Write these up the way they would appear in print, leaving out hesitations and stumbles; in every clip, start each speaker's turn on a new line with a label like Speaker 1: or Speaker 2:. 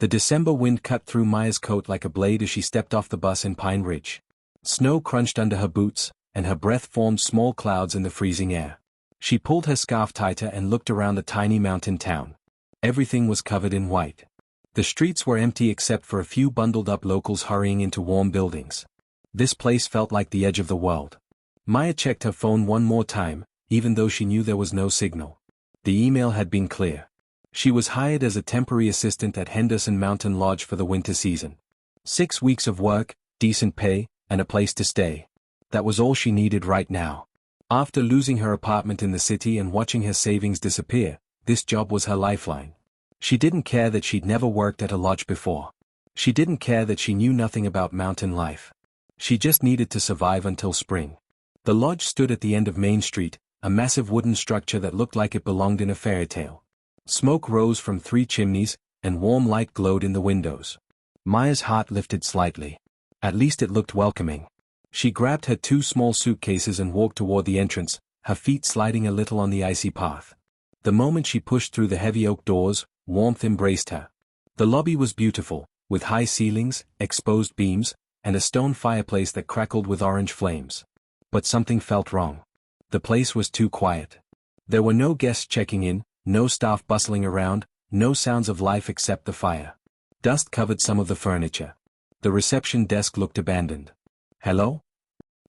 Speaker 1: The December wind cut through Maya's coat like a blade as she stepped off the bus in Pine Ridge. Snow crunched under her boots, and her breath formed small clouds in the freezing air. She pulled her scarf tighter and looked around the tiny mountain town. Everything was covered in white. The streets were empty except for a few bundled-up locals hurrying into warm buildings. This place felt like the edge of the world. Maya checked her phone one more time, even though she knew there was no signal. The email had been clear. She was hired as a temporary assistant at Henderson Mountain Lodge for the winter season. 6 weeks of work, decent pay, and a place to stay. That was all she needed right now. After losing her apartment in the city and watching her savings disappear, this job was her lifeline. She didn't care that she'd never worked at a lodge before. She didn't care that she knew nothing about mountain life. She just needed to survive until spring. The lodge stood at the end of Main Street, a massive wooden structure that looked like it belonged in a fairy tale. Smoke rose from 3 chimneys, and warm light glowed in the windows. Maya's heart lifted slightly. At least it looked welcoming. She grabbed her 2 small suitcases and walked toward the entrance, her feet sliding a little on the icy path. The moment she pushed through the heavy oak doors, warmth embraced her. The lobby was beautiful, with high ceilings, exposed beams, and a stone fireplace that crackled with orange flames. But something felt wrong. The place was too quiet. There were no guests checking in, no staff bustling around, no sounds of life except the fire. Dust covered some of the furniture. The reception desk looked abandoned. "Hello?"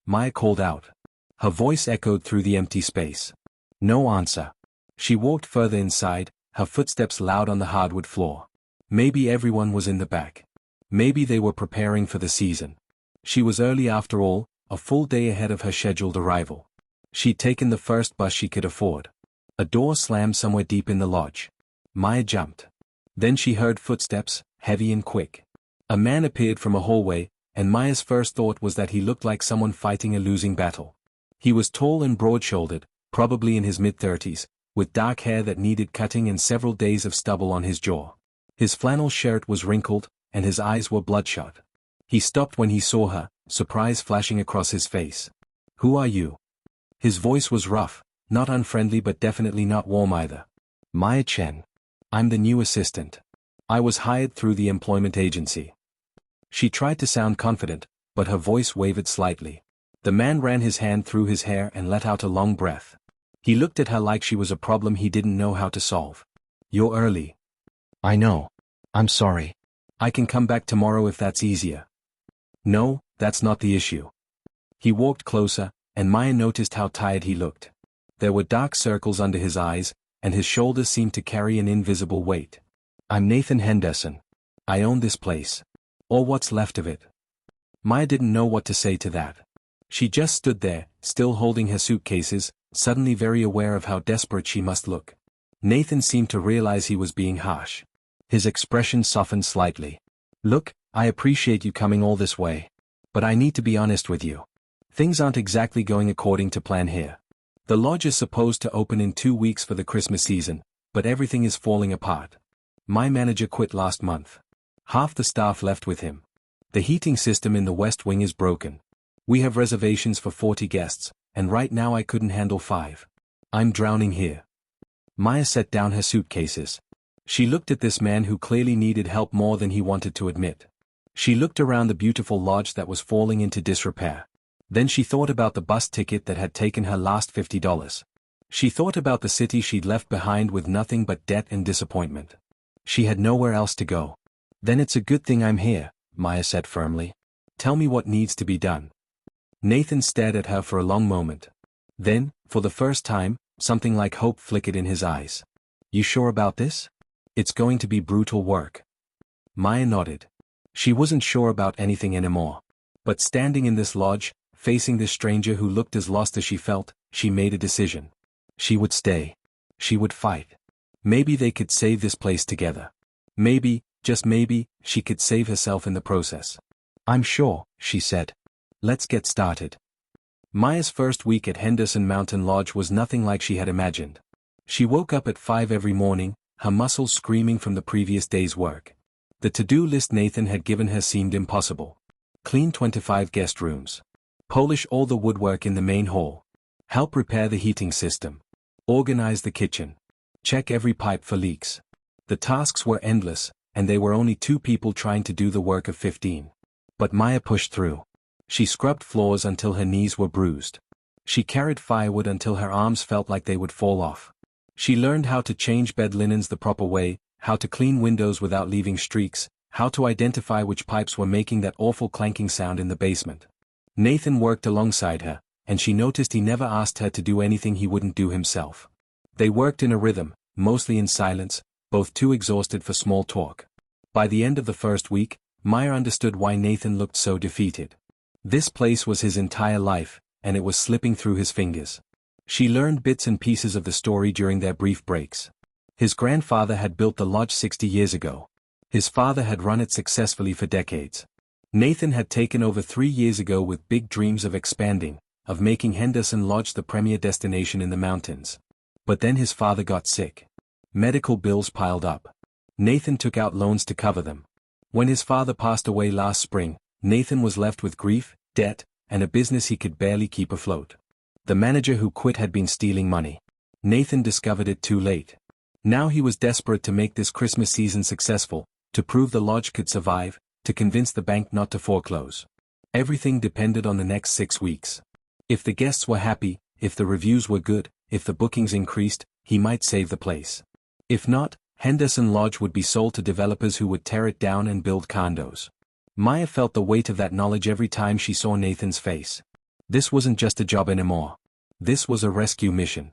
Speaker 1: Maya called out. Her voice echoed through the empty space. No answer. She walked further inside, her footsteps loud on the hardwood floor. Maybe everyone was in the back. Maybe they were preparing for the season. She was early after all, a full day ahead of her scheduled arrival. She'd taken the first bus she could afford. A door slammed somewhere deep in the lodge. Maya jumped. Then she heard footsteps, heavy and quick. A man appeared from a hallway, and Maya's first thought was that he looked like someone fighting a losing battle. He was tall and broad-shouldered, probably in his mid-30s, with dark hair that needed cutting and several days of stubble on his jaw. His flannel shirt was wrinkled, and his eyes were bloodshot. He stopped when he saw her, surprise flashing across his face. "Who are you?" His voice was rough, not unfriendly but definitely not warm either. "Maya Chen. I'm the new assistant. I was hired through the employment agency." She tried to sound confident, but her voice wavered slightly. The man ran his hand through his hair and let out a long breath. He looked at her like she was a problem he didn't know how to solve. "You're early." "I know. I'm sorry. I can come back tomorrow if that's easier." "No, that's not the issue." He walked closer, and Maya noticed how tired he looked. There were dark circles under his eyes, and his shoulders seemed to carry an invisible weight. "I'm Nathan Henderson. I own this place. Or what's left of it." Maya didn't know what to say to that. She just stood there, still holding her suitcases, suddenly very aware of how desperate she must look. Nathan seemed to realize he was being harsh. His expression softened slightly. "Look, I appreciate you coming all this way. But I need to be honest with you. Things aren't exactly going according to plan here. The lodge is supposed to open in 2 weeks for the Christmas season, but everything is falling apart. My manager quit last month. Half the staff left with him. The heating system in the West Wing is broken. We have reservations for 40 guests, and right now I couldn't handle 5. I'm drowning here." Maya set down her suitcases. She looked at this man who clearly needed help more than he wanted to admit. She looked around the beautiful lodge that was falling into disrepair. Then she thought about the bus ticket that had taken her last $50. She thought about the city she'd left behind with nothing but debt and disappointment. She had nowhere else to go. "Then it's a good thing I'm here," Maya said firmly. "Tell me what needs to be done." Nathan stared at her for a long moment. Then, for the first time, something like hope flickered in his eyes. "You sure about this? It's going to be brutal work." Maya nodded. She wasn't sure about anything anymore. But standing in this lodge, facing this stranger who looked as lost as she felt, she made a decision. She would stay. She would fight. Maybe they could save this place together. Maybe, just maybe, she could save herself in the process. "I'm sure," she said. "Let's get started." Maya's first week at Henderson Mountain Lodge was nothing like she had imagined. She woke up at 5 every morning, her muscles screaming from the previous day's work. The to-do list Nathan had given her seemed impossible. Clean 25 guest rooms. Polish all the woodwork in the main hall. Help repair the heating system. Organize the kitchen. Check every pipe for leaks. The tasks were endless, and they were only 2 people trying to do the work of 15. But Maya pushed through. She scrubbed floors until her knees were bruised. She carried firewood until her arms felt like they would fall off. She learned how to change bed linens the proper way, how to clean windows without leaving streaks, how to identify which pipes were making that awful clanking sound in the basement. Nathan worked alongside her, and she noticed he never asked her to do anything he wouldn't do himself. They worked in a rhythm, mostly in silence, both too exhausted for small talk. By the end of the first week, Maya understood why Nathan looked so defeated. This place was his entire life, and it was slipping through his fingers. She learned bits and pieces of the story during their brief breaks. His grandfather had built the lodge 60 years ago. His father had run it successfully for decades. Nathan had taken over 3 years ago with big dreams of expanding, of making Henderson Lodge the premier destination in the mountains. But then his father got sick. Medical bills piled up. Nathan took out loans to cover them. When his father passed away last spring, Nathan was left with grief, debt, and a business he could barely keep afloat. The manager who quit had been stealing money. Nathan discovered it too late. Now he was desperate to make this Christmas season successful, to prove the lodge could survive, to convince the bank not to foreclose. Everything depended on the next 6 weeks. If the guests were happy, if the reviews were good, if the bookings increased, he might save the place. If not, Henderson Lodge would be sold to developers who would tear it down and build condos. Maya felt the weight of that knowledge every time she saw Nathan's face. This wasn't just a job anymore. This was a rescue mission.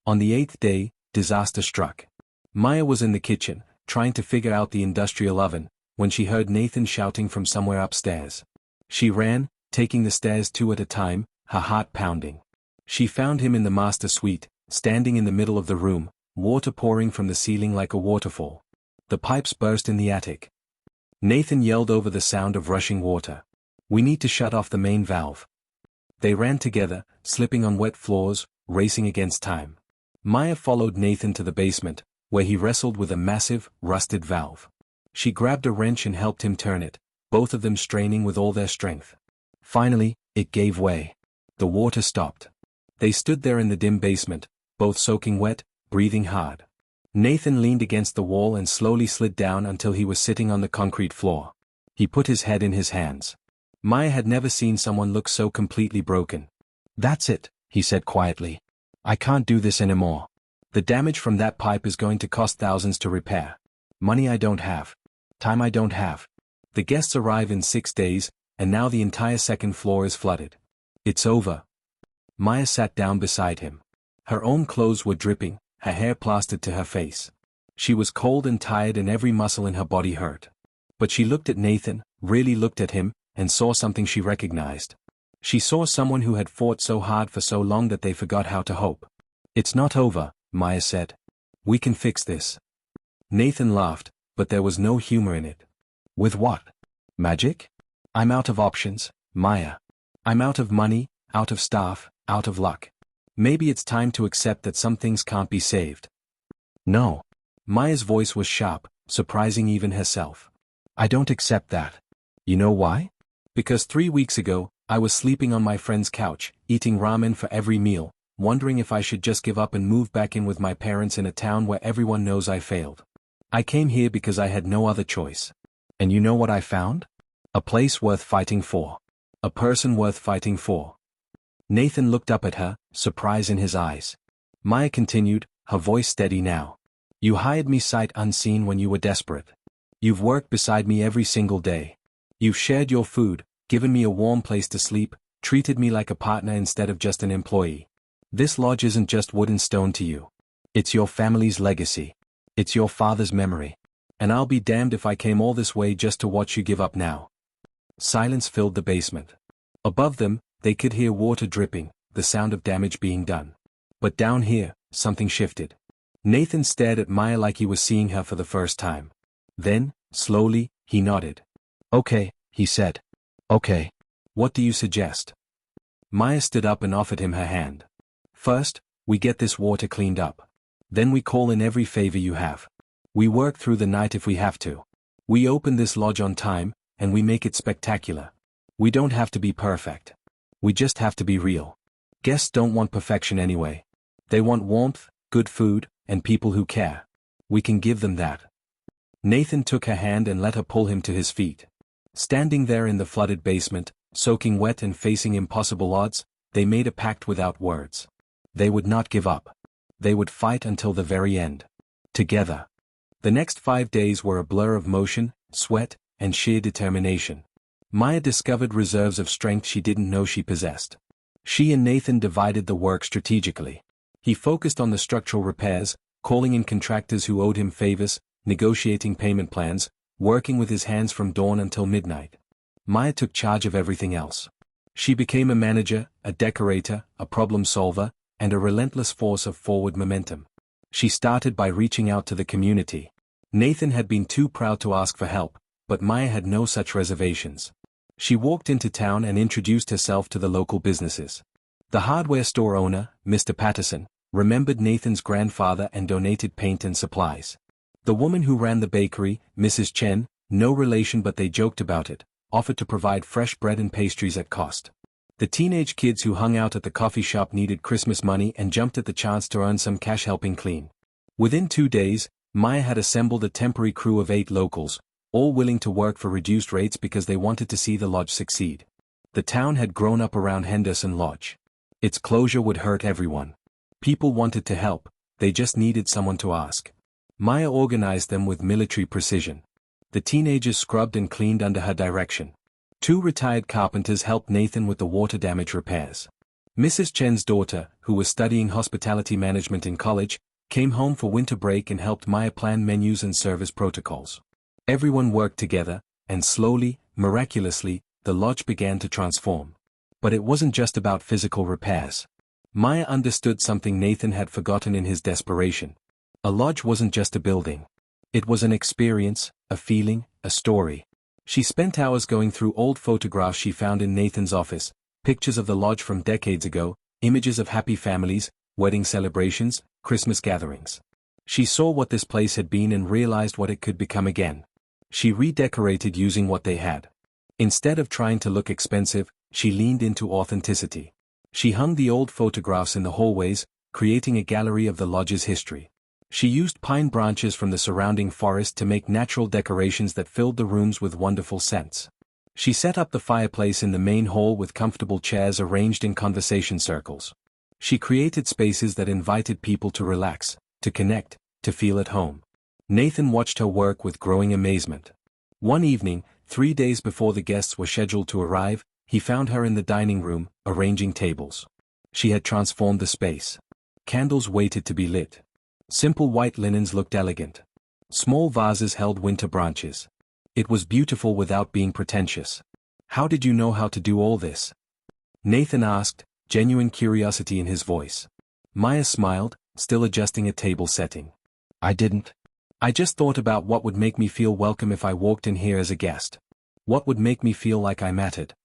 Speaker 1: On the 8th day, disaster struck. Maya was in the kitchen, trying to figure out the industrial oven, when she heard Nathan shouting from somewhere upstairs. She ran, taking the stairs 2 at a time, her heart pounding. She found him in the master suite, standing in the middle of the room, water pouring from the ceiling like a waterfall. The pipes burst in the attic. Nathan yelled over the sound of rushing water. "We need to shut off the main valve." They ran together, slipping on wet floors, racing against time. Maya followed Nathan to the basement, where he wrestled with a massive, rusted valve. She grabbed a wrench and helped him turn it, both of them straining with all their strength. Finally, it gave way. The water stopped. They stood there in the dim basement, both soaking wet, breathing hard. Nathan leaned against the wall and slowly slid down until he was sitting on the concrete floor. He put his head in his hands. Maya had never seen someone look so completely broken. "That's it," he said quietly. "I can't do this anymore. The damage from that pipe is going to cost thousands to repair. Money I don't have. Time I don't have. The guests arrive in 6 days, and now the entire second floor is flooded. It's over." Maya sat down beside him. Her own clothes were dripping, her hair plastered to her face. She was cold and tired and every muscle in her body hurt. But she looked at Nathan, really looked at him, and saw something she recognized. She saw someone who had fought so hard for so long that they forgot how to hope. "It's not over," Maya said. "We can fix this." Nathan laughed, but there was no humor in it. "With what? Magic? I'm out of options, Maya. I'm out of money, out of staff, out of luck. Maybe it's time to accept that some things can't be saved." "No." Maya's voice was sharp, surprising even herself. "I don't accept that. You know why? Because 3 weeks ago, I was sleeping on my friend's couch, eating ramen for every meal, wondering if I should just give up and move back in with my parents in a town where everyone knows I failed. I came here because I had no other choice. And you know what I found? A place worth fighting for. A person worth fighting for." Nathan looked up at her, surprise in his eyes. Maya continued, her voice steady now. "You hired me sight unseen when you were desperate. You've worked beside me every single day. You've shared your food, given me a warm place to sleep, treated me like a partner instead of just an employee. This lodge isn't just wood and stone to you. It's your family's legacy. It's your father's memory. And I'll be damned if I came all this way just to watch you give up now." Silence filled the basement. Above them, they could hear water dripping, the sound of damage being done. But down here, something shifted. Nathan stared at Maya like he was seeing her for the first time. Then, slowly, he nodded. "Okay," he said. "Okay. What do you suggest?" Maya stood up and offered him her hand. "First, we get this water cleaned up. Then we call in every favor you have. We work through the night if we have to. We open this lodge on time, and we make it spectacular. We don't have to be perfect. We just have to be real. Guests don't want perfection anyway. They want warmth, good food, and people who care. We can give them that." Nathan took her hand and let her pull him to his feet. Standing there in the flooded basement, soaking wet and facing impossible odds, they made a pact without words. They would not give up. They would fight until the very end. Together. The next 5 days were a blur of motion, sweat, and sheer determination. Maya discovered reserves of strength she didn't know she possessed. She and Nathan divided the work strategically. He focused on the structural repairs, calling in contractors who owed him favors, negotiating payment plans, working with his hands from dawn until midnight. Maya took charge of everything else. She became a manager, a decorator, a problem solver, and a relentless force of forward momentum. She started by reaching out to the community. Nathan had been too proud to ask for help, but Maya had no such reservations. She walked into town and introduced herself to the local businesses. The hardware store owner, Mr. Patterson, remembered Nathan's grandfather and donated paint and supplies. The woman who ran the bakery, Mrs. Chen, no relation but they joked about it, offered to provide fresh bread and pastries at cost. The teenage kids who hung out at the coffee shop needed Christmas money and jumped at the chance to earn some cash helping clean. Within 2 days, Maya had assembled a temporary crew of 8 locals, all willing to work for reduced rates because they wanted to see the lodge succeed. The town had grown up around Henderson Lodge. Its closure would hurt everyone. People wanted to help, they just needed someone to ask. Maya organized them with military precision. The teenagers scrubbed and cleaned under her direction. 2 retired carpenters helped Nathan with the water damage repairs. Mrs. Chen's daughter, who was studying hospitality management in college, came home for winter break and helped Maya plan menus and service protocols. Everyone worked together, and slowly, miraculously, the lodge began to transform. But it wasn't just about physical repairs. Maya understood something Nathan had forgotten in his desperation. A lodge wasn't just a building. It was an experience, a feeling, a story. She spent hours going through old photographs she found in Nathan's office, pictures of the lodge from decades ago, images of happy families, wedding celebrations, Christmas gatherings. She saw what this place had been and realized what it could become again. She redecorated using what they had. Instead of trying to look expensive, she leaned into authenticity. She hung the old photographs in the hallways, creating a gallery of the lodge's history. She used pine branches from the surrounding forest to make natural decorations that filled the rooms with wonderful scents. She set up the fireplace in the main hall with comfortable chairs arranged in conversation circles. She created spaces that invited people to relax, to connect, to feel at home. Nathan watched her work with growing amazement. One evening, 3 days before the guests were scheduled to arrive, he found her in the dining room, arranging tables. She had transformed the space. Candles waited to be lit. Simple white linens looked elegant. Small vases held winter branches. It was beautiful without being pretentious. "How did you know how to do all this?" Nathan asked, genuine curiosity in his voice. Maya smiled, still adjusting a table setting. "I didn't. I just thought about what would make me feel welcome if I walked in here as a guest. What would make me feel like I mattered."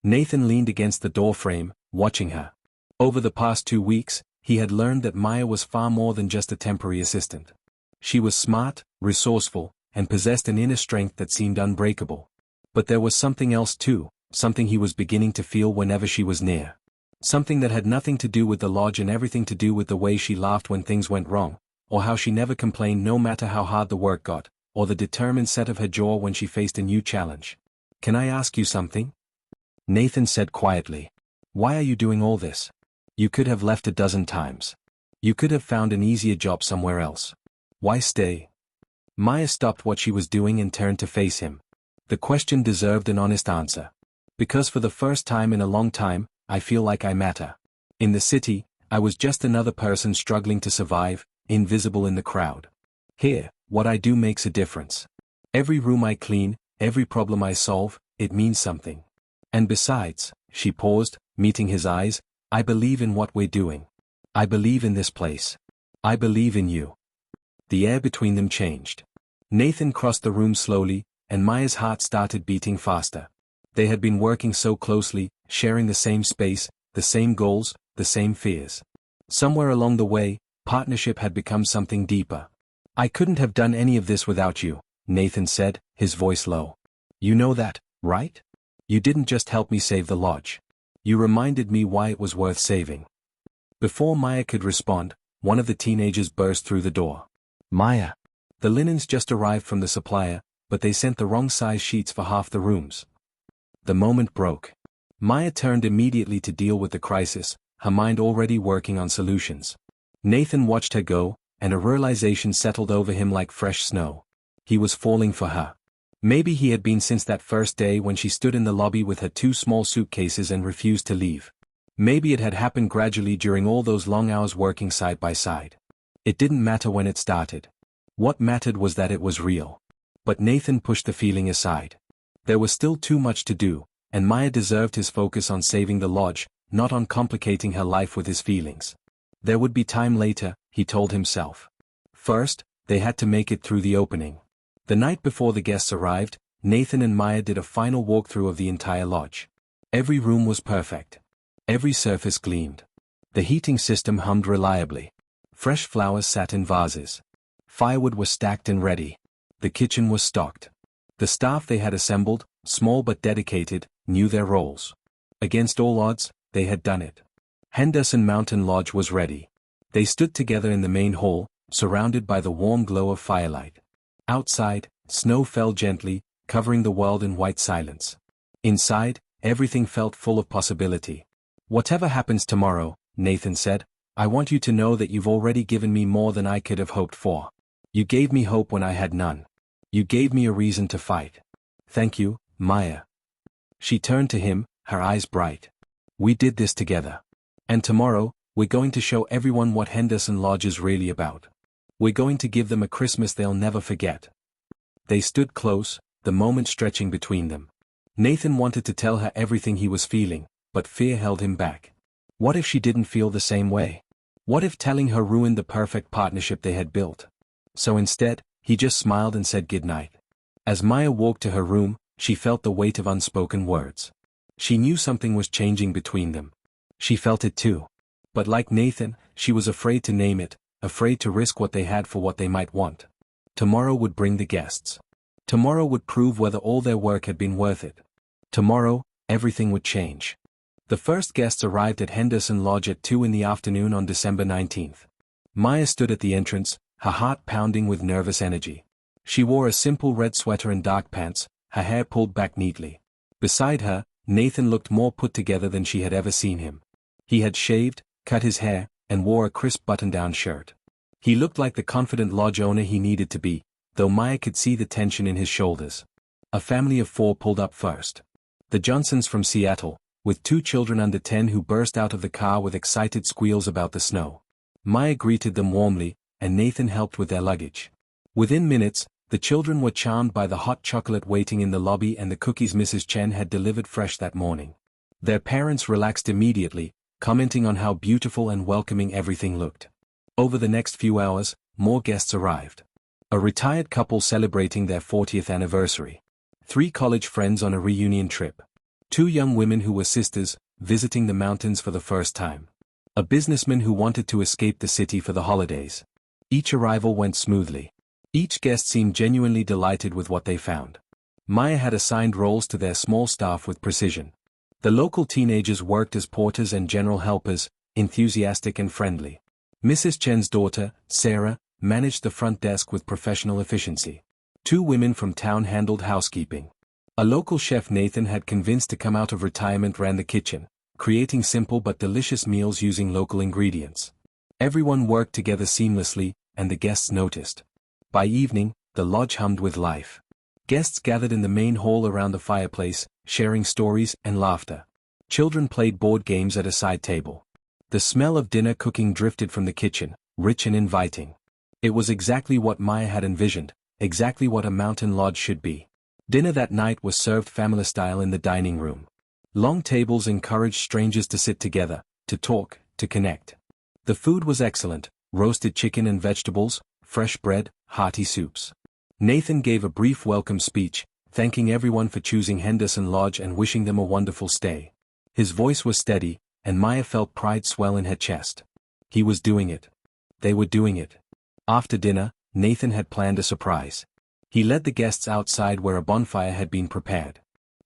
Speaker 1: Nathan leaned against the doorframe, watching her. Over the past 2 weeks, he had learned that Maya was far more than just a temporary assistant. She was smart, resourceful, and possessed an inner strength that seemed unbreakable. But there was something else too, something he was beginning to feel whenever she was near. Something that had nothing to do with the lodge and everything to do with the way she laughed when things went wrong, or how she never complained no matter how hard the work got, or the determined set of her jaw when she faced a new challenge. "Can I ask you something?" Nathan said quietly. "Why are you doing all this? You could have left a dozen times. You could have found an easier job somewhere else. Why stay?" Maya stopped what she was doing and turned to face him. The question deserved an honest answer. "Because for the first time in a long time, I feel like I matter. In the city, I was just another person struggling to survive, invisible in the crowd. Here, what I do makes a difference. Every room I clean, every problem I solve, it means something. And besides," she paused, meeting his eyes, "I believe in what we're doing. I believe in this place. I believe in you." The air between them changed. Nathan crossed the room slowly, and Maya's heart started beating faster. They had been working so closely, sharing the same space, the same goals, the same fears. Somewhere along the way, partnership had become something deeper. "I couldn't have done any of this without you," Nathan said, his voice low. "You know that, right? You didn't just help me save the lodge. You reminded me why it was worth saving." Before Maya could respond, one of the teenagers burst through the door. "Maya!" The linens just arrived from the supplier, but they sent the wrong size sheets for half the rooms. The moment broke. Maya turned immediately to deal with the crisis, her mind already working on solutions. Nathan watched her go, and a realization settled over him like fresh snow. He was falling for her. Maybe he had been since that first day when she stood in the lobby with her 2 small suitcases and refused to leave. Maybe it had happened gradually during all those long hours working side by side. It didn't matter when it started. What mattered was that it was real. But Nathan pushed the feeling aside. There was still too much to do, and Maya deserved his focus on saving the lodge, not on complicating her life with his feelings. There would be time later, he told himself. First, they had to make it through the opening. The night before the guests arrived, Nathan and Maya did a final walkthrough of the entire lodge. Every room was perfect. Every surface gleamed. The heating system hummed reliably. Fresh flowers sat in vases. Firewood was stacked and ready. The kitchen was stocked. The staff they had assembled, small but dedicated, knew their roles. Against all odds, they had done it. Henderson Mountain Lodge was ready. They stood together in the main hall, surrounded by the warm glow of firelight. Outside, snow fell gently, covering the world in white silence. Inside, everything felt full of possibility. "Whatever happens tomorrow," Nathan said, "I want you to know that you've already given me more than I could have hoped for. You gave me hope when I had none. You gave me a reason to fight. Thank you, Maya." She turned to him, her eyes bright. "We did this together. And tomorrow, we're going to show everyone what Henderson Lodge is really about. We're going to give them a Christmas they'll never forget." They stood close, the moment stretching between them. Nathan wanted to tell her everything he was feeling, but fear held him back. What if she didn't feel the same way? What if telling her ruined the perfect partnership they had built? So instead, he just smiled and said goodnight. As Maya walked to her room, she felt the weight of unspoken words. She knew something was changing between them. She felt it too. But like Nathan, she was afraid to name it, afraid to risk what they had for what they might want. Tomorrow would bring the guests. Tomorrow would prove whether all their work had been worth it. Tomorrow, everything would change. The first guests arrived at Henderson Lodge at 2 in the afternoon on December 19th. Maya stood at the entrance, her heart pounding with nervous energy. She wore a simple red sweater and dark pants, her hair pulled back neatly. Beside her, Nathan looked more put together than she had ever seen him. He had shaved, cut his hair, and wore a crisp button-down shirt. He looked like the confident lodge owner he needed to be, though Maya could see the tension in his shoulders. A family of 4 pulled up first. The Johnsons from Seattle, with 2 children under 10 who burst out of the car with excited squeals about the snow. Maya greeted them warmly, and Nathan helped with their luggage. Within minutes, the children were charmed by the hot chocolate waiting in the lobby and the cookies Mrs. Chen had delivered fresh that morning. Their parents relaxed immediately, commenting on how beautiful and welcoming everything looked. Over the next few hours, more guests arrived. A retired couple celebrating their 40th anniversary. 3 college friends on a reunion trip. 2 young women who were sisters, visiting the mountains for the first time. A businessman who wanted to escape the city for the holidays. Each arrival went smoothly. Each guest seemed genuinely delighted with what they found. Maya had assigned roles to their small staff with precision. The local teenagers worked as porters and general helpers, enthusiastic and friendly. Mrs. Chen's daughter, Sarah, managed the front desk with professional efficiency. 2 women from town handled housekeeping. A local chef Nathan had convinced to come out of retirement ran the kitchen, creating simple but delicious meals using local ingredients. Everyone worked together seamlessly, and the guests noticed. By evening, the lodge hummed with life. Guests gathered in the main hall around the fireplace, sharing stories and laughter. Children played board games at a side table. The smell of dinner cooking drifted from the kitchen, rich and inviting. It was exactly what Maya had envisioned, exactly what a mountain lodge should be. Dinner that night was served family-style in the dining room. Long tables encouraged strangers to sit together, to talk, to connect. The food was excellent: roasted chicken and vegetables, fresh bread, hearty soups. Nathan gave a brief welcome speech, thanking everyone for choosing Henderson Lodge and wishing them a wonderful stay. His voice was steady, and Maya felt pride swell in her chest. He was doing it. They were doing it. After dinner, Nathan had planned a surprise. He led the guests outside where a bonfire had been prepared.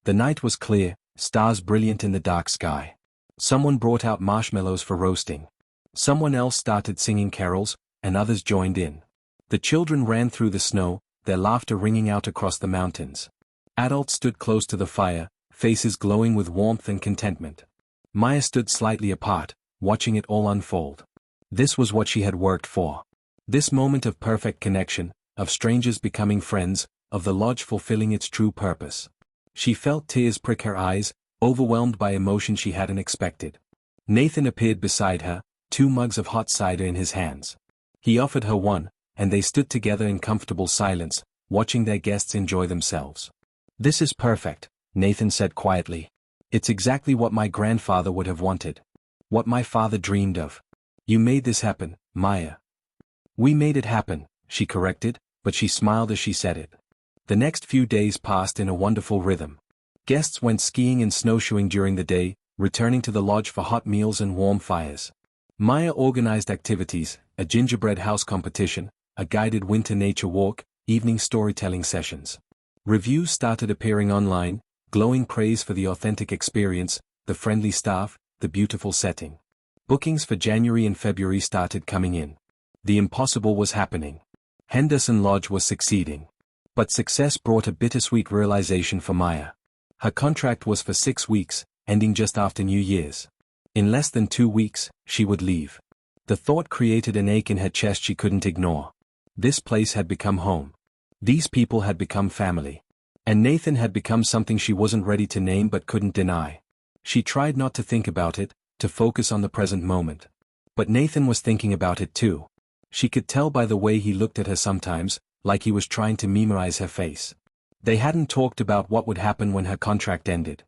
Speaker 1: The night was clear, stars brilliant in the dark sky. Someone brought out marshmallows for roasting. Someone else started singing carols, and others joined in. The children ran through the snow, their laughter ringing out across the mountains. Adults stood close to the fire, faces glowing with warmth and contentment. Maya stood slightly apart, watching it all unfold. This was what she had worked for. This moment of perfect connection, of strangers becoming friends, of the lodge fulfilling its true purpose. She felt tears prick her eyes, overwhelmed by emotion she hadn't expected. Nathan appeared beside her, 2 mugs of hot cider in his hands. He offered her one, and they stood together in comfortable silence, watching their guests enjoy themselves. "This is perfect," Nathan said quietly. "It's exactly what my grandfather would have wanted. What my father dreamed of. You made this happen, Maya." "We made it happen," she corrected, but she smiled as she said it. The next few days passed in a wonderful rhythm. Guests went skiing and snowshoeing during the day, returning to the lodge for hot meals and warm fires. Maya organized activities, a gingerbread house competition, a guided winter nature walk, evening storytelling sessions. Reviews started appearing online, glowing praise for the authentic experience, the friendly staff, the beautiful setting. Bookings for January and February started coming in. The impossible was happening. Henderson Lodge was succeeding. But success brought a bittersweet realization for Maya. Her contract was for 6 weeks, ending just after New Year's. In less than 2 weeks, she would leave. The thought created an ache in her chest she couldn't ignore. This place had become home. These people had become family. And Nathan had become something she wasn't ready to name but couldn't deny. She tried not to think about it, to focus on the present moment. But Nathan was thinking about it too. She could tell by the way he looked at her sometimes, like he was trying to memorize her face. They hadn't talked about what would happen when her contract ended.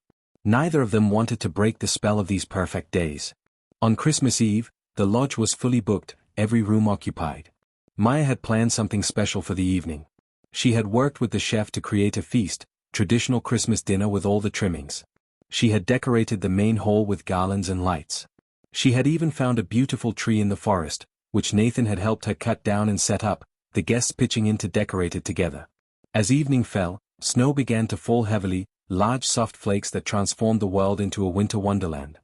Speaker 1: Neither of them wanted to break the spell of these perfect days. On Christmas Eve, the lodge was fully booked, every room occupied. Maya had planned something special for the evening. She had worked with the chef to create a feast, traditional Christmas dinner with all the trimmings. She had decorated the main hall with garlands and lights. She had even found a beautiful tree in the forest, which Nathan had helped her cut down and set up, the guests pitching in to decorate it together. As evening fell, snow began to fall heavily, large soft flakes that transformed the world into a winter wonderland.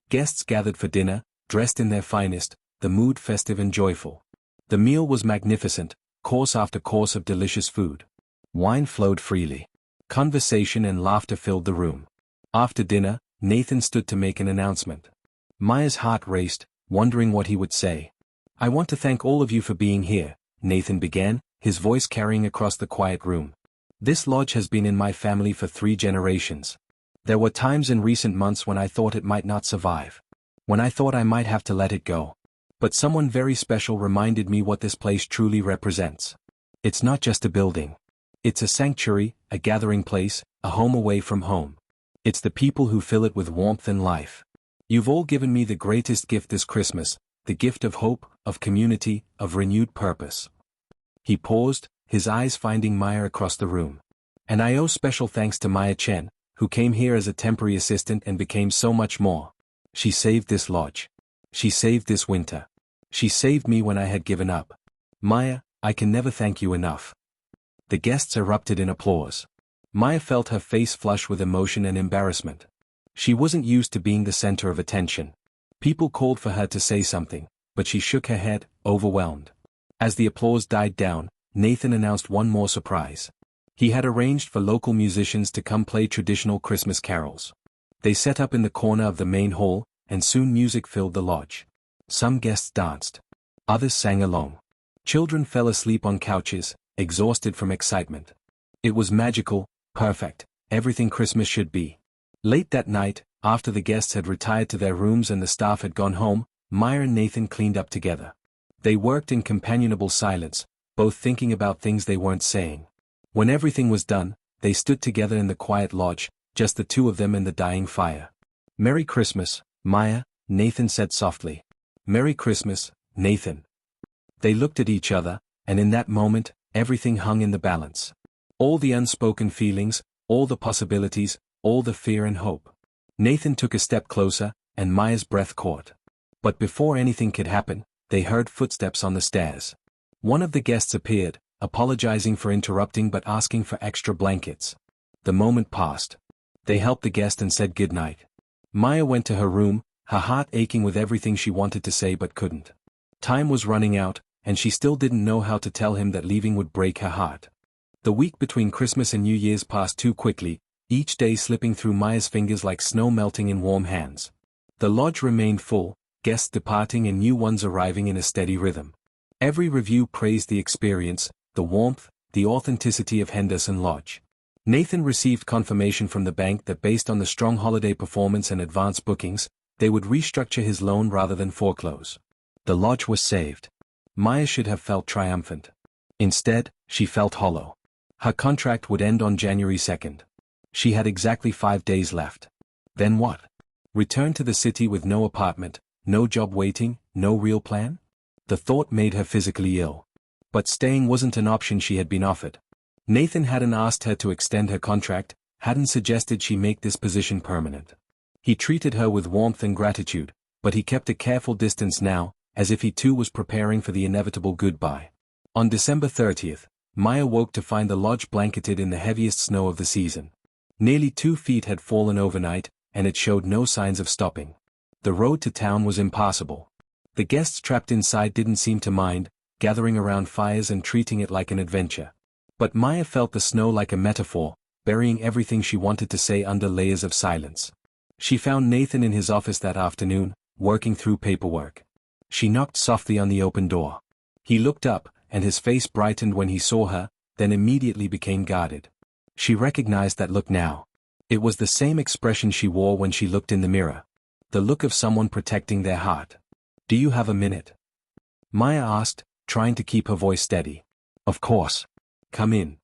Speaker 1: Guests gathered for dinner, dressed in their finest, the mood festive and joyful. The meal was magnificent, course after course of delicious food. Wine flowed freely. Conversation and laughter filled the room. After dinner, Nathan stood to make an announcement. Maya's heart raced, wondering what he would say. "I want to thank all of you for being here," Nathan began, his voice carrying across the quiet room. "This lodge has been in my family for 3 generations. There were times in recent months when I thought it might not survive. When I thought I might have to let it go. But someone very special reminded me what this place truly represents. It's not just a building. It's a sanctuary, a gathering place, a home away from home. It's the people who fill it with warmth and life. You've all given me the greatest gift this Christmas, the gift of hope, of community, of renewed purpose." He paused, his eyes finding Maya across the room. "And I owe special thanks to Maya Chen, who came here as a temporary assistant and became so much more. She saved this lodge. She saved this winter. She saved me when I had given up. Maya, I can never thank you enough." The guests erupted in applause. Maya felt her face flush with emotion and embarrassment. She wasn't used to being the center of attention. People called for her to say something, but she shook her head, overwhelmed. As the applause died down, Nathan announced one more surprise. He had arranged for local musicians to come play traditional Christmas carols. They set up in the corner of the main hall, and soon music filled the lodge. Some guests danced. Others sang along. Children fell asleep on couches, exhausted from excitement. It was magical, perfect, everything Christmas should be. Late that night, after the guests had retired to their rooms and the staff had gone home, Maya and Nathan cleaned up together. They worked in companionable silence, both thinking about things they weren't saying. When everything was done, they stood together in the quiet lodge, just the 2 of them and the dying fire. "Merry Christmas, Maya," Nathan said softly. "Merry Christmas, Nathan." They looked at each other, and in that moment, everything hung in the balance. All the unspoken feelings, all the possibilities, all the fear and hope. Nathan took a step closer, and Maya's breath caught. But before anything could happen, they heard footsteps on the stairs. One of the guests appeared, apologizing for interrupting but asking for extra blankets. The moment passed. They helped the guest and said goodnight. Maya went to her room, her heart aching with everything she wanted to say but couldn't. Time was running out, and she still didn't know how to tell him that leaving would break her heart. The week between Christmas and New Year's passed too quickly, each day slipping through Maya's fingers like snow melting in warm hands. The lodge remained full, guests departing and new ones arriving in a steady rhythm. Every review praised the experience, the warmth, the authenticity of Henderson Lodge. Nathan received confirmation from the bank that based on the strong holiday performance and advance bookings, they would restructure his loan rather than foreclose. The lodge was saved. Maya should have felt triumphant. Instead, she felt hollow. Her contract would end on January 2nd. She had exactly 5 days left. Then what? Return to the city with no apartment, no job waiting, no real plan? The thought made her physically ill. But staying wasn't an option she had been offered. Nathan hadn't asked her to extend her contract, hadn't suggested she make this position permanent. He treated her with warmth and gratitude, but he kept a careful distance now, as if he too was preparing for the inevitable goodbye. On December 30th, Maya woke to find the lodge blanketed in the heaviest snow of the season. Nearly 2 feet had fallen overnight, and it showed no signs of stopping. The road to town was impassable. The guests trapped inside didn't seem to mind, gathering around fires and treating it like an adventure. But Maya felt the snow like a metaphor, burying everything she wanted to say under layers of silence. She found Nathan in his office that afternoon, working through paperwork. She knocked softly on the open door. He looked up, and his face brightened when he saw her, then immediately became guarded. She recognized that look now. It was the same expression she wore when she looked in the mirror. The look of someone protecting their heart. "Do you have a minute?" Maya asked, trying to keep her voice steady. "Of course. Come in."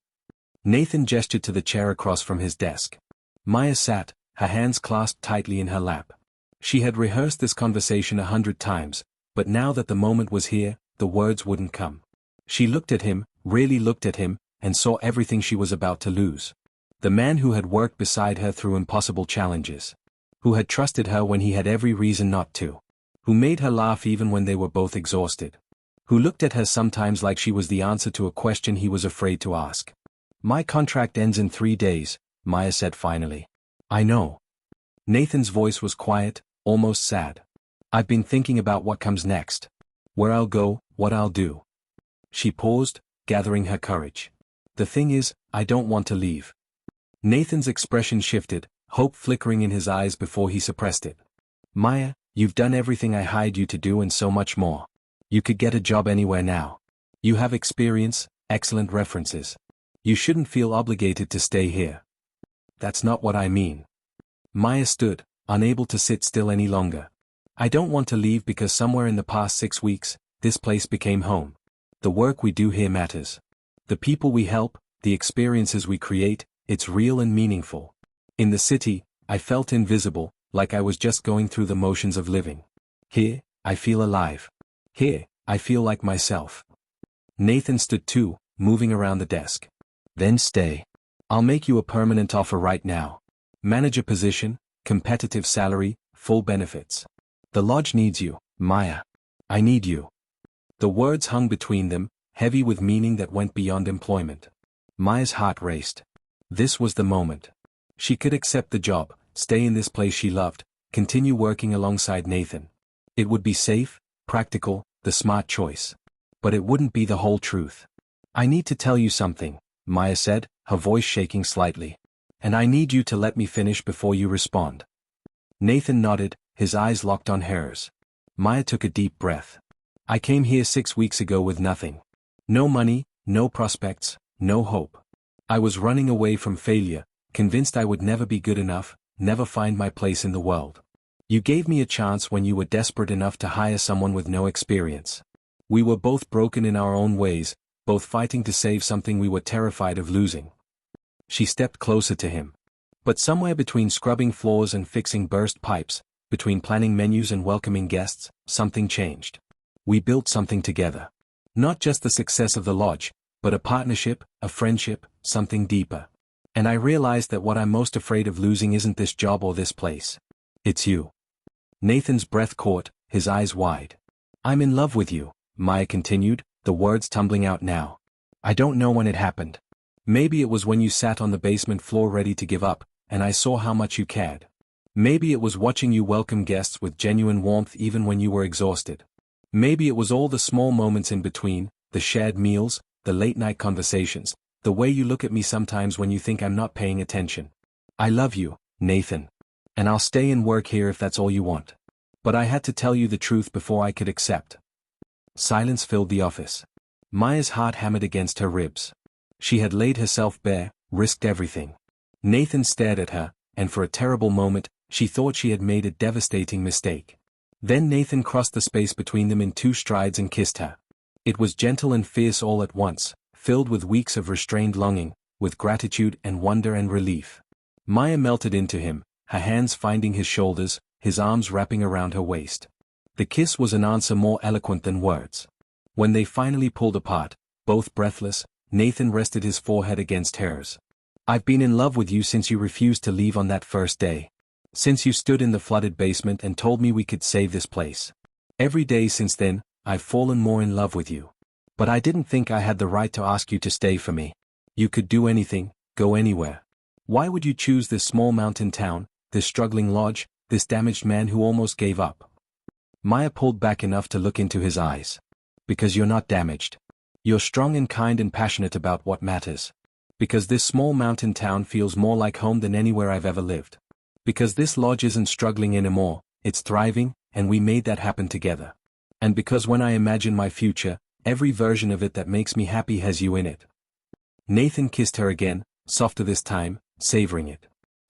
Speaker 1: Nathan gestured to the chair across from his desk. Maya sat, her hands clasped tightly in her lap. She had rehearsed this conversation 100 times, but now that the moment was here, the words wouldn't come. She looked at him, really looked at him, and saw everything she was about to lose. The man who had worked beside her through impossible challenges. Who had trusted her when he had every reason not to. Who made her laugh even when they were both exhausted. Who looked at her sometimes like she was the answer to a question he was afraid to ask. "My contract ends in 3 days, Maya said finally. "I know." Nathan's voice was quiet, almost sad. "I've been thinking about what comes next. Where I'll go, what I'll do." She paused, gathering her courage. "The thing is, I don't want to leave." Nathan's expression shifted, hope flickering in his eyes before he suppressed it. "Maya, you've done everything I hired you to do and so much more. You could get a job anywhere now. You have experience, excellent references. You shouldn't feel obligated to stay here." "That's not what I mean." Maya stood, unable to sit still any longer. "I don't want to leave because somewhere in the past 6 weeks, this place became home. The work we do here matters. The people we help, the experiences we create, it's real and meaningful. In the city, I felt invisible, like I was just going through the motions of living. Here, I feel alive. Here, I feel like myself." Nathan stood too, moving around the desk. "Then stay. I'll make you a permanent offer right now. Manager position, competitive salary, full benefits. The lodge needs you, Maya. I need you." The words hung between them, heavy with meaning that went beyond employment. Maya's heart raced. This was the moment. She could accept the job, stay in this place she loved, continue working alongside Nathan. It would be safe, practical, the smart choice. But it wouldn't be the whole truth. "I need to tell you something," Maya said, her voice shaking slightly. "And I need you to let me finish before you respond." Nathan nodded, his eyes locked on hers. Maya took a deep breath. "I came here 6 weeks ago with nothing. No money, no prospects, no hope. I was running away from failure, convinced I would never be good enough, never find my place in the world. You gave me a chance when you were desperate enough to hire someone with no experience. We were both broken in our own ways, both fighting to save something we were terrified of losing." She stepped closer to him. But somewhere between scrubbing floors and fixing burst pipes, between planning menus and welcoming guests, something changed. We built something together. Not just the success of the lodge, but a partnership, a friendship, something deeper. And I realized that what I'm most afraid of losing isn't this job or this place. It's you." Nathan's breath caught, his eyes wide. "I'm in love with you," Maya continued, the words tumbling out now. "I don't know when it happened. Maybe it was when you sat on the basement floor ready to give up, and I saw how much you cared. Maybe it was watching you welcome guests with genuine warmth even when you were exhausted. Maybe it was all the small moments in between, the shared meals, the late-night conversations, the way you look at me sometimes when you think I'm not paying attention. I love you, Nathan. And I'll stay and work here if that's all you want. But I had to tell you the truth before I could accept. Silence filled the office. Maya's heart hammered against her ribs. She had laid herself bare, risked everything. Nathan stared at her, and for a terrible moment, she thought she had made a devastating mistake. Then Nathan crossed the space between them in 2 strides and kissed her. It was gentle and fierce all at once, filled with weeks of restrained longing, with gratitude and wonder and relief. Maya melted into him, her hands finding his shoulders, his arms wrapping around her waist. The kiss was an answer more eloquent than words. When they finally pulled apart, both breathless, Nathan rested his forehead against hers. I've been in love with you since you refused to leave on that first day. Since you stood in the flooded basement and told me we could save this place. Every day since then, I've fallen more in love with you. But I didn't think I had the right to ask you to stay for me. You could do anything, go anywhere. Why would you choose this small mountain town, this struggling lodge, this damaged man who almost gave up? Maya pulled back enough to look into his eyes. Because you're not damaged. You're strong and kind and passionate about what matters. Because this small mountain town feels more like home than anywhere I've ever lived. Because this lodge isn't struggling anymore, it's thriving, and we made that happen together. And because when I imagine my future, every version of it that makes me happy has you in it. Nathan kissed her again, softer this time, savoring it.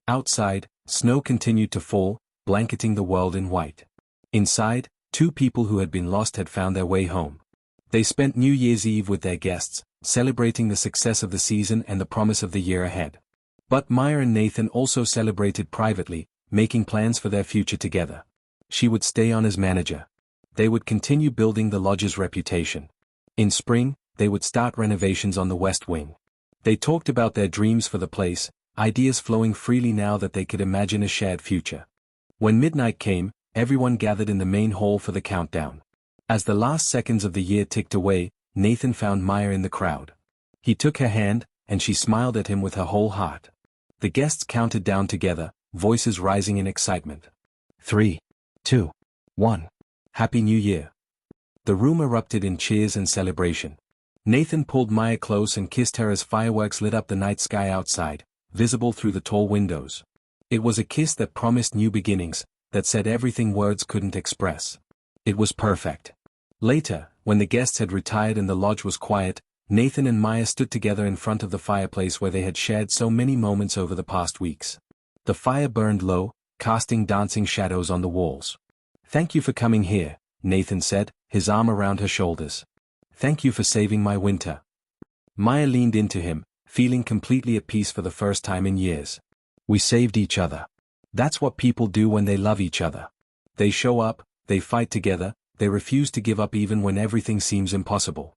Speaker 1: Outside, snow continued to fall, blanketing the world in white. Inside, 2 people who had been lost had found their way home. They spent New Year's Eve with their guests, celebrating the success of the season and the promise of the year ahead. But Maya and Nathan also celebrated privately, making plans for their future together. She would stay on as manager. They would continue building the lodge's reputation. In spring, they would start renovations on the west wing. They talked about their dreams for the place, ideas flowing freely now that they could imagine a shared future. When midnight came, everyone gathered in the main hall for the countdown. As the last seconds of the year ticked away, Nathan found Maya in the crowd. He took her hand, and she smiled at him with her whole heart. The guests counted down together, voices rising in excitement. 3, 2, 1. Happy New Year. The room erupted in cheers and celebration. Nathan pulled Maya close and kissed her as fireworks lit up the night sky outside, visible through the tall windows. It was a kiss that promised new beginnings, that said everything words couldn't express. It was perfect. Later, when the guests had retired and the lodge was quiet, Nathan and Maya stood together in front of the fireplace where they had shared so many moments over the past weeks. The fire burned low, casting dancing shadows on the walls. Thank you for coming here, Nathan said, his arm around her shoulders. Thank you for saving my winter. Maya leaned into him, feeling completely at peace for the first time in years. We saved each other. That's what people do when they love each other. They show up, they fight together, they refuse to give up even when everything seems impossible.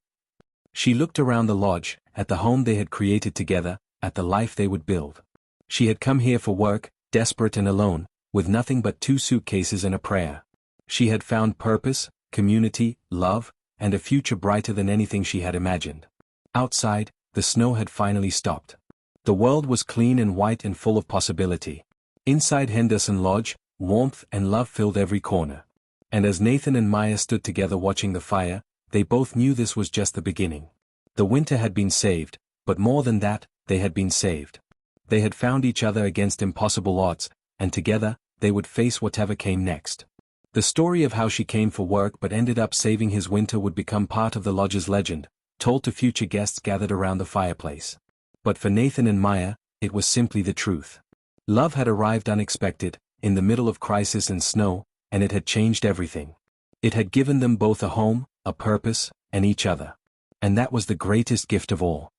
Speaker 1: She looked around the lodge, at the home they had created together, at the life they would build. She had come here for work, desperate and alone, with nothing but 2 suitcases and a prayer. She had found purpose, community, love, and a future brighter than anything she had imagined. Outside, the snow had finally stopped. The world was clean and white and full of possibility. Inside Henderson Lodge, warmth and love filled every corner. And as Nathan and Maya stood together watching the fire, they both knew this was just the beginning. The winter had been saved, but more than that, they had been saved. They had found each other against impossible odds, and together, they would face whatever came next. The story of how she came for work but ended up saving his winter would become part of the lodge's legend, told to future guests gathered around the fireplace. But for Nathan and Maya, it was simply the truth. Love had arrived unexpected, in the middle of crisis and snow, and it had changed everything. It had given them both a home, a purpose, and each other. And that was the greatest gift of all.